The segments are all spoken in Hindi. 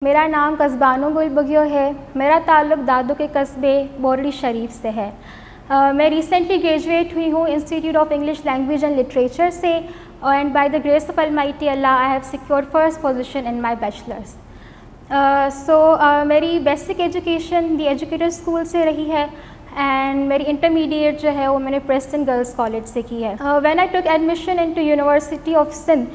मेरा नाम कस्बानो गुल बगियो है। मेरा ताल्लुक़ दादू के कस्बे बोरली शरीफ से है। मैं रिसेंटली ग्रेजुएट हुई हूँ institute of English language and literature से, and by the grace of almighty Allah I have secured first position in my bachelor's. मेरी basic education the educator school से रही है एंड मेरी इंटरमीडिएट जो है वो मैंने प्रेस्टन गर्ल्स कॉलेज से की है। When I took admission into University of Sindh,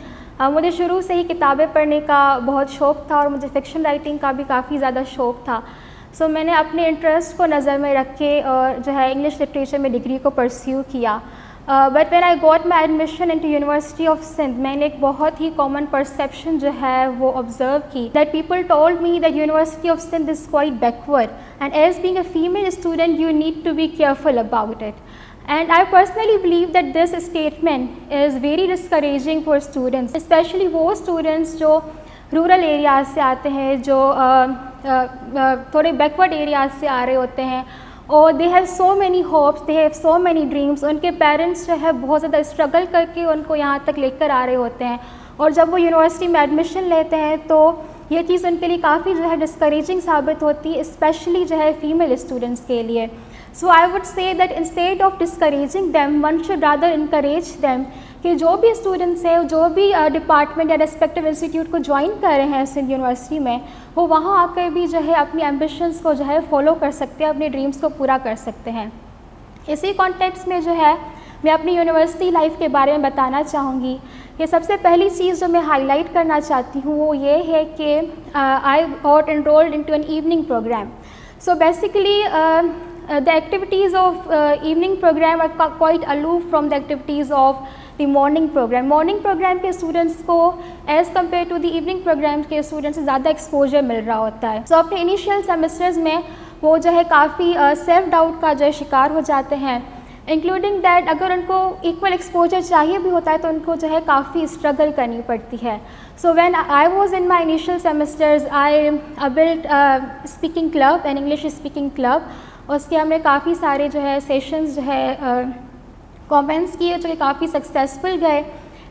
मुझे शुरू से ही किताबें पढ़ने का बहुत शौक़ था और मुझे फ़िक्शन राइटिंग का भी काफ़ी ज़्यादा शौक़ था। मैंने अपने इंटरेस्ट को नज़र में रख के जो है इंग्लिश लिटरेचर में डिग्री को परस्यू किया। But when I got my admission into University of Sindh, मैंने एक बहुत ही कॉमन परसेप्शन जो है वो ऑब्जर्व की, that people told me that University of Sindh is quite backward and as being a female student you need to be careful about it. And I personally believe that this statement is very discouraging for students, especially वो students जो रूरल एरियाज से आते हैं, जो थोड़े बैकवर्ड एरियाज से आ रहे होते हैं और they have so many hopes, they have so many dreams. उनके पेरेंट्स जो है बहुत ज़्यादा स्ट्रगल करके उनको यहाँ तक लेकर आ रहे होते हैं और जब वो यूनिवर्सिटी में एडमिशन लेते हैं तो ये चीज़ उनके लिए काफ़ी जो है डिस्करेजिंग साबित होती है, स्पेशली जो है फीमेल स्टूडेंट्स के लिए। So I would say that instead of discouraging them, one should rather encourage them कि जो भी स्टूडेंट्स हैं, जो भी डिपार्टमेंट या रेस्पेक्टिव इंस्टीट्यूट को ज्वाइन कर रहे हैं सिंध यूनिवर्सिटी में, वो वहाँ आकर भी जो है अपनी एम्बिशंस को जो है फॉलो कर सकते हैं, अपने ड्रीम्स को पूरा कर सकते हैं। इसी कॉन्टेक्स्ट में जो है मैं अपनी यूनिवर्सिटी लाइफ के बारे में बताना चाहूँगी। ये सबसे पहली चीज़ जो मैं हाईलाइट करना चाहती हूँ वो ये है कि I got enrolled into an evening programme. So basically the activities of evening program are quite aloof from the activities of the morning program. Morning program के students को as compared to the evening program के students से ज़्यादा exposure मिल रहा होता है। So अपने initial semesters में वो जो है काफ़ी self doubt का जो है शिकार हो जाते हैं, including that अगर उनको equal exposure चाहिए भी होता है तो उनको जो है काफ़ी struggle करनी पड़ती है। So when I was in my initial semesters, I built a speaking club, an English speaking club। उसके हमने काफ़ी सारे जो है सेशंस जो है कमेंट्स किए जो कि काफ़ी सक्सेसफुल गए,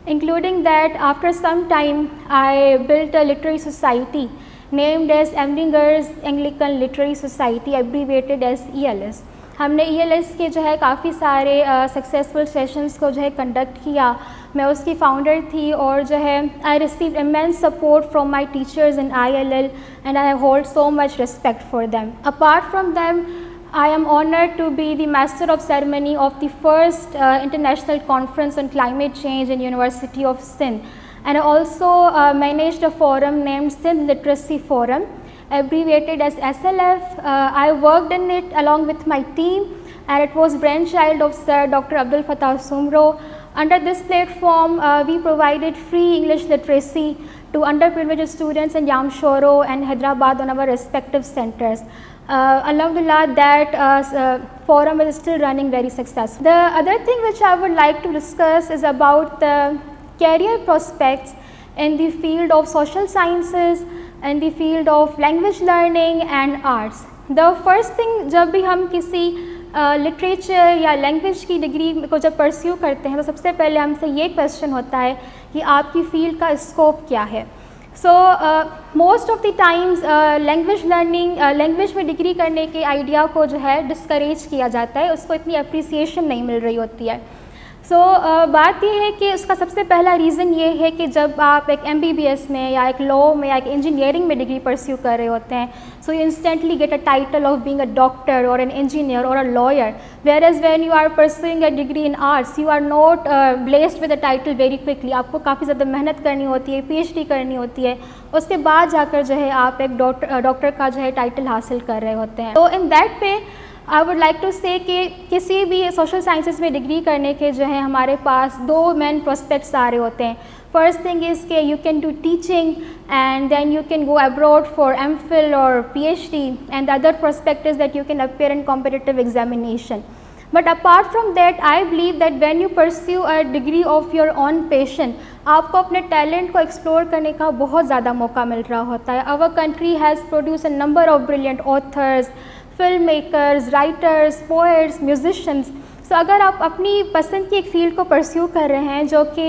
including that after some time I built a literary society named as emergers Anglican literary society, abbreviated as ELS। हमने ELS के जो है काफ़ी सारे सक्सेसफुल सेशंस को जो है कंडक्ट किया। मैं उसकी फाउंडर थी और जो है I receive immense support from my teachers in ILL and I hold so much respect for them. Apart from them, I am honored to be the master of ceremony of the first international conference on climate change in University of Sindh, and I also managed a forum named Sindh Literacy Forum, abbreviated as SLF. I worked in it along with my team and it was brainchild of Sir Dr. Abdul Fattah Sumro. Under this platform, we provided free English literacy to underprivileged students in Jamshoro and Hyderabad on our respective centers. Alhamdulillah, that forum is still running very successful. The other thing which I would like to discuss is about the career prospects in the field of social sciences and the field of language learning and arts. The first thing, जब भी हम किसी लिटरेचर या लैंग्वेज की डिग्री को जब परस्यू करते हैं तो सबसे पहले हमसे ये क्वेश्चन होता है कि आपकी फील्ड का स्कोप क्या है। Most of the times language learning, language में डिग्री करने के आइडिया को जो है डिस्करेज किया जाता है, उसको इतनी अप्रिसिएशन नहीं मिल रही होती है। बात यह है कि उसका सबसे पहला रीज़न ये है कि जब आप एक MBBS में या एक लॉ में या एक इंजीनियरिंग में डिग्री परस्यू कर रहे होते हैं, so you instantly get a title of being a doctor और एन इंजीनियर और a lawyer, whereas when you are pursuing a degree in arts you are not blessed with a title very quickly. आपको काफ़ी ज़्यादा मेहनत करनी होती है, PhD करनी होती है, उसके बाद जाकर जो है आप एक डॉक्टर का जो है टाइटल हासिल कर रहे होते हैं। तो in that way I would like to say कि किसी भी सोशल साइंसेज में डिग्री करने के जो है हमारे पास दो मेन प्रोस्पेक्ट्स आ रहे होते हैं। फर्स्ट थिंग इज़ कि you can do teaching and then you can go abroad for MPhil और PhD, and the other prospect is that you can appear in competitive examination. But apart from that, I believe that when you pursue a degree of your own passion, आपको अपने टैलेंट को एक्सप्लोर करने का बहुत ज़्यादा मौका मिल रहा होता है। Our country has produced a number of brilliant authors, film makers, writers, poets, musicians. So अगर आप अपनी पसंद की एक फ़ील्ड को परस्यू कर रहे हैं जो कि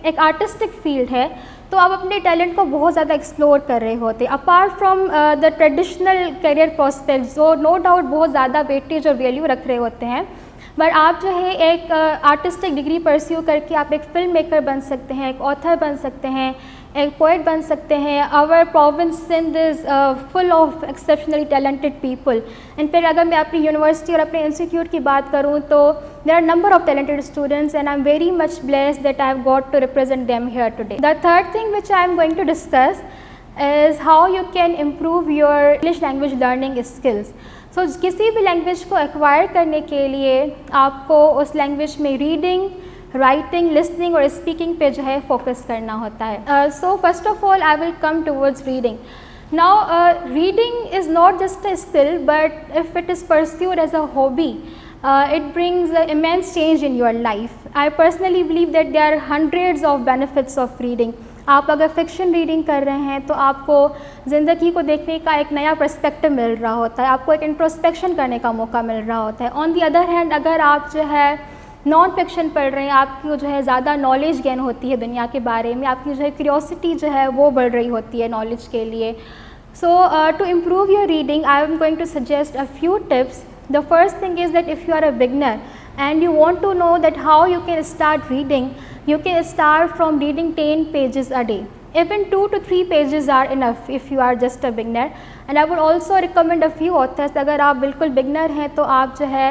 एक आर्टिस्टिक फील्ड है, तो आप अपने टैलेंट को बहुत ज़्यादा एक्सप्लोर कर रहे होते। Apart from the traditional career prospects जो नो डाउट बहुत ज़्यादा वेटेज और वैल्यू रख रहे होते हैं, बट आप जो है एक आर्टिस्टिक डिग्री परस्यू करके आप एक फिल्म मेकर बन सकते हैं, एक ऑथर बन सकते हैं, एक पोइट बन सकते हैं। Our province Sindh is full of exceptionally talented people. इन फिर अगर मैं अपनी यूनिवर्सिटी और अपने इंस्टीट्यूट की बात करूँ तो there are number of talented students and I am very much blessed that I have got to represent them here today. The third thing which I am going to discuss is how you can improve your English language learning skills. So किसी भी लैंग्वेज को एक्वायर करने के लिए आपको उस लैंग्वेज में रीडिंग, राइटिंग, लिसनिंग और स्पीकिंग पे जो है फोकस करना होता है। So first of all I will come towards reading. Now reading is not just a skill but if it is pursued as a hobby it brings an immense change in your life. I personally believe that there are hundreds of benefits of reading. आप अगर फिक्शन रीडिंग कर रहे हैं तो आपको ज़िंदगी को देखने का एक नया पर्सपेक्टिव मिल रहा होता है, आपको एक इंट्रोस्पेक्शन करने का मौका मिल रहा होता है. ऑन दी अदर हैंड अगर आप जो है नॉन फिक्शन पढ़ रहे हैं, आपकी जो है ज़्यादा नॉलेज गेन होती है दुनिया के बारे में, आपकी जो है क्यूरियोसिटी जो है वो बढ़ रही होती है नॉलेज के लिए. So to improve your reading I am going to suggest a few tips. The first thing is that if you are a beginner and you want to know that how you can start reading, you can start from reading 10 pages a day. Even 2 to 3 pages are enough if you are just a beginner. And I would also recommend a few authors. अगर आप बिल्कुल beginner हैं तो आप जो है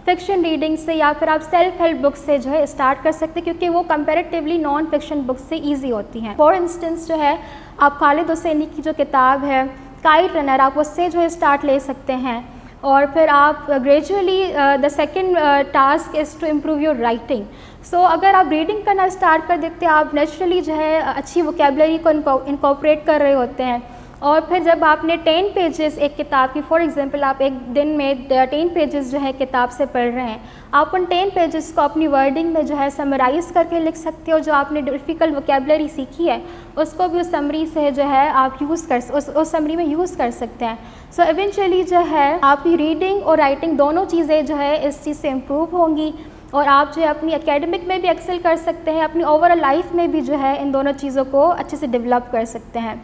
फिक्शन रीडिंग से या फिर आप सेल्फ हेल्प बुक से जो है स्टार्ट कर सकते हैं क्योंकि वो कंपैरेटिवली नॉन फिक्शन बुक से ईजी होती हैं. फॉर इंस्टेंस जो है आप खालिद हुसैनी की जो किताब है काइट रनर, आप उससे जो है स्टार्ट ले सकते हैं. और फिर आप gradually the second task is to improve your writing. So अगर आप रीडिंग करना स्टार्ट कर देते हैं आप नेचुरली जो है अच्छी वोकेबलरी को इनकॉर्पोरेट कर रहे होते हैं. और फिर जब आपने 10 पेजेस एक किताब की, फॉर एग्जांपल आप एक दिन में 10 पेजेस जो है किताब से पढ़ रहे हैं, आप उन 10 पेजेस को अपनी वर्डिंग में जो है समराइज़ करके लिख सकते हो. जो आपने डिफ़िकल्ट वोकेबलरी सीखी है उसको भी उस समरी से जो है आप उस समरी में यूज़ कर सकते हैं. सो इवेंचुअली जो है आपकी रीडिंग और राइटिंग दोनों चीज़ें जो है इस चीज़ से इम्प्रूव होंगी और आप जो है अपनी एकेडमिक में भी एक्सेल कर सकते हैं, अपनी ओवरऑल लाइफ में भी जो है इन दोनों चीज़ों को अच्छे से डेवलप कर सकते हैं.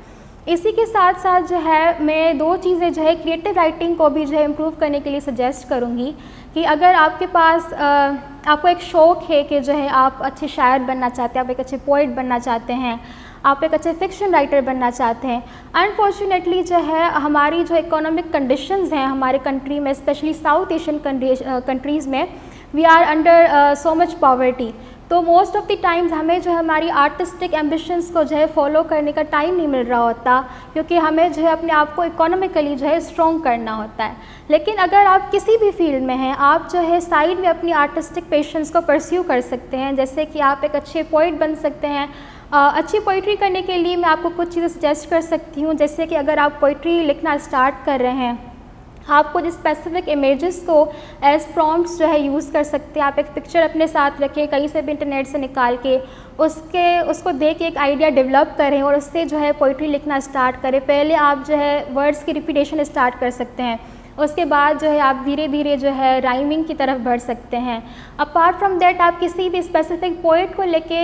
इसी के साथ साथ जो है मैं 2 चीज़ें जो है क्रिएटिव राइटिंग को भी जो है इम्प्रूव करने के लिए सजेस्ट करूँगी कि अगर आपके पास आपको एक शौक़ है कि जो है आप अच्छे शायर बनना चाहते हैं, आप एक अच्छे पोइट बनना चाहते हैं, आप एक अच्छे फिक्शन राइटर बनना चाहते हैं. अनफॉर्चुनेटली जो है हमारी जो इकोनॉमिक कंडीशंस हैं हमारे कंट्री में, स्पेशली साउथ एशियन कंट्रीज़ में, we are under so much poverty. तो मोस्ट ऑफ़ द टाइम्स हमें जो है हमारी आर्टिस्टिक एम्बिशंस को जो है फॉलो करने का टाइम नहीं मिल रहा होता क्योंकि हमें जो है अपने आप को इकोनॉमिकली जो है स्ट्रॉन्ग करना होता है. लेकिन अगर आप किसी भी फील्ड में हैं, आप जो है साइड में अपनी आर्टिस्टिक पैशंस को परस्यू कर सकते हैं. जैसे कि आप एक अच्छे पोइट बन सकते हैं. अच्छी पोइट्री करने के लिए मैं आपको कुछ चीज़ें सजेस्ट कर सकती हूँ. जैसे कि अगर आप पोइट्री लिखना स्टार्ट कर रहे हैं, आप कुछ स्पेसिफिक इमेजेस को एज प्रॉम्प्ट्स जो है यूज़ कर सकते हैं. आप एक पिक्चर अपने साथ रखें, कहीं से भी इंटरनेट से निकाल के उसको देख के एक आइडिया डेवलप करें और उससे जो है पोइट्री लिखना स्टार्ट करें. पहले आप जो है वर्ड्स की रिपीटेशन स्टार्ट कर सकते हैं, उसके बाद जो है आप धीरे धीरे जो है राइमिंग की तरफ बढ़ सकते हैं. अपार्ट फ्रॉम दैट आप किसी भी स्पेसिफिक पोइट को लेके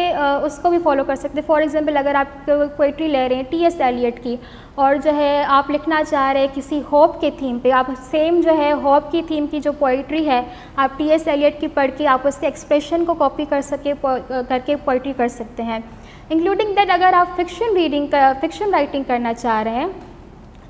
उसको भी फॉलो कर सकते हैं. फॉर एग्जांपल अगर आप पोइट्री ले रहे हैं टी.एस. एलियट की और जो है आप लिखना चाह रहे हैं किसी होप के थीम पे, आप सेम जो है होप की थीम की जो पोइट्री है आप टी.एस. एलियट की पढ़ के आप उसके एक्सप्रेशन को कॉपी करके पोइट्री कर सकते हैं. इंक्लूडिंग दैट अगर आप फिक्शन राइटिंग करना चाह रहे हैं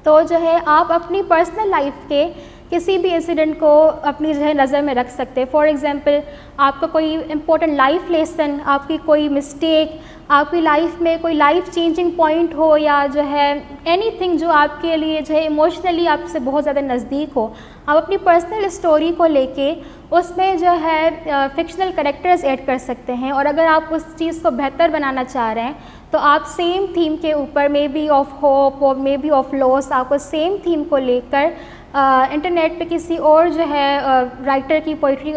तो जो है आप अपनी पर्सनल लाइफ के किसी भी इंसिडेंट को अपनी जो है नज़र में रख सकते हैं. फॉर एग्जांपल आपका कोई इंपॉर्टेंट लाइफ लेसन, आपकी कोई मिस्टेक, आपकी लाइफ में कोई लाइफ चेंजिंग पॉइंट हो या जो है एनीथिंग जो आपके लिए जो है इमोशनली आपसे बहुत ज़्यादा नज़दीक हो, आप अपनी पर्सनल स्टोरी को लेके उसमें जो है फिक्शनल कैरेक्टर्स ऐड कर सकते हैं. और अगर आप उस चीज़ को बेहतर बनाना चाह रहे हैं तो आप सेम थीम के ऊपर मे बी ऑफ होप और मे बी ऑफ लॉस, आपको सेम थीम को लेकर इंटरनेट पे किसी और जो है राइटर की पोइट्री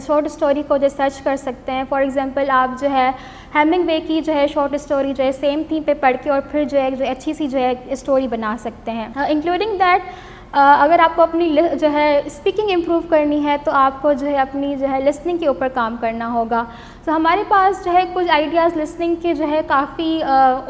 शॉर्ट स्टोरी को जो सर्च कर सकते हैं. फॉर एग्जांपल आप जो है हेमिंगवे की जो है शॉर्ट स्टोरी जो है सेम थीम पे पढ़ के और फिर जो है अच्छी सी जो है स्टोरी बना सकते हैं. इंक्लूडिंग दैट अगर आपको अपनी जो है स्पीकिंग इम्प्रूव करनी है तो आपको जो है अपनी जो है लिसनिंग के ऊपर काम करना होगा। तो हमारे पास जो है कुछ आइडियाज़ लिसनिंग के जो है काफ़ी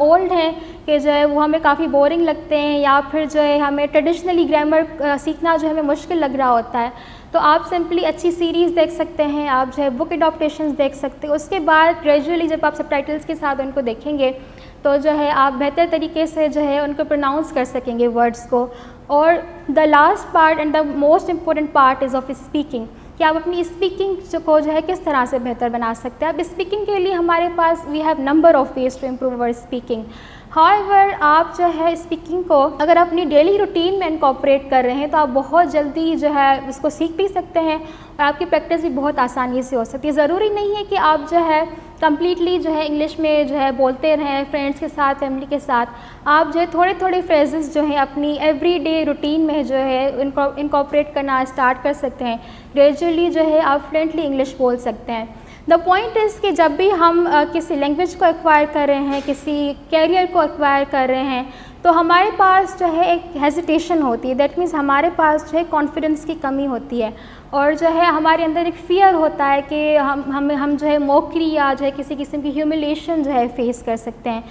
ओल्ड हैं कि जो है वो हमें काफ़ी बोरिंग लगते हैं, या फिर जो है हमें ट्रेडिशनली ग्रामर सीखना जो है हमें मुश्किल लग रहा होता है। तो आप सिंपली अच्छी सीरीज़ देख सकते हैं, आप जो है बुक एडॉप्टेशंस देख सकते हैं। उसके बाद ग्रेजुअली जब आप सबटाइटल्स के साथ उनको देखेंगे तो जो है आप बेहतर तरीके से जो है उनको प्रोनाउंस कर सकेंगे वर्ड्स को। और the last part and the most important part is of speaking, कि आप अपनी स्पीकिंग को जो है किस तरह से बेहतर बना सकते हैं। अब स्पीकिंग के लिए हमारे पास we have number of ways to improve our speaking. However आप जो है स्पीकिंग को अगर अपनी डेली रूटीन में इनकॉर्पोरेट कर रहे हैं तो आप बहुत जल्दी जो है उसको सीख भी सकते हैं और आपकी प्रैक्टिस भी बहुत आसानी से हो सकती है। ज़रूरी नहीं है कि आप जो है कम्प्लीटली जो है इंग्लिश में जो है बोलते रहें फ्रेंड्स के साथ, फैमिली के साथ। आप जो है थोड़े थोड़े फ्रेजेस जो हैं अपनी एवरीडे रूटीन में जो है इनकॉर्पोरेट करना स्टार्ट कर सकते हैं। ग्रेजुअली जो है आप फ्लुएंटली इंग्लिश बोल सकते हैं। द पॉइंट इज़ कि जब भी हम किसी लैंग्वेज को एक्वायर कर रहे हैं, किसी कैरियर को एक्वायर कर रहे हैं, तो हमारे पास जो है एक हेजिटेशन होती है। दैट मीन्स हमारे पास जो है कॉन्फिडेंस की कमी होती है और जो है हमारे अंदर एक फ़ियर होता है कि हम जो है मौकरी या जो है किसी किस्म की ह्यूमिलेशन जो है फेस कर सकते हैं।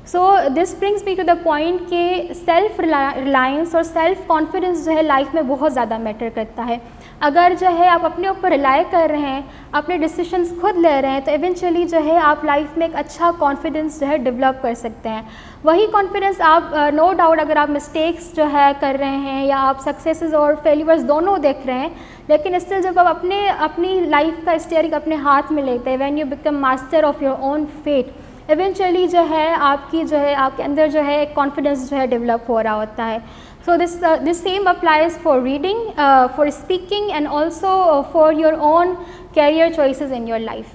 So this brings me to the point कि सेल्फ रिलायंस और सेल्फ कॉन्फिडेंस जो है लाइफ में बहुत ज़्यादा मैटर करता है। अगर जो है आप अपने ऊपर रिलाई कर रहे हैं, अपने डिसीजंस खुद ले रहे हैं, तो इवेंचुअली जो है आप लाइफ में एक अच्छा कॉन्फिडेंस जो है डेवलप कर सकते हैं। वही कॉन्फिडेंस आप नो डाउट अगर आप मिस्टेक्स जो है कर रहे हैं या आप सक्सेसेस और फेलियर्स दोनों देख रहे हैं, लेकिन स्टिल जब आप अपनी लाइफ का स्टीयरिंग अपने हाथ में लेते हैं, when you become master of your own fate, eventually जो है आपके अंदर जो है एक कॉन्फिडेंस जो है डेवलप हो रहा होता है। So this same applies for reading, for speaking, and also for your own career choices in your life.